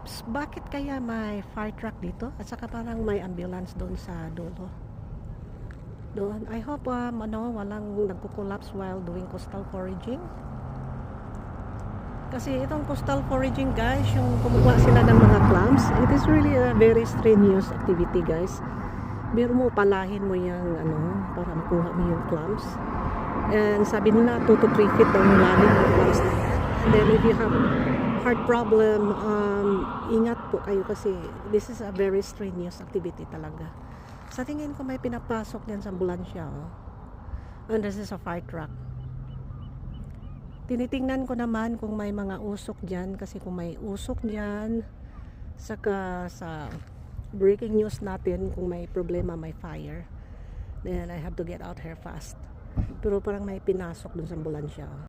Bakit kaya may fire truck dito? At saka parang may ambulance doon sa dulo. Doon. I hope walang nagko-collapse while doing coastal foraging. Kasi itong coastal foraging, guys, yung kumukuha sila ng mga clams, it is really a very strenuous activity, guys. Biro mo, palahin mo yung para makuha mo yung clams. And sabi nila 2 to 3 feet daw yung lalim ng clams na yan. And then if you have heart problem, ingat po kayo kasi this is a very strenuous activity talaga. Sa tingin ko may pinapasok diyan sa ambulansya, oh. And this is a fire truck. Tinitingnan ko naman kung may mga usok diyan, kasi kung may usok diyan, saka sa breaking news natin kung may problema, may fire, then I have to get out here fast. Pero parang may pinasok dun sa ambulansya, oh.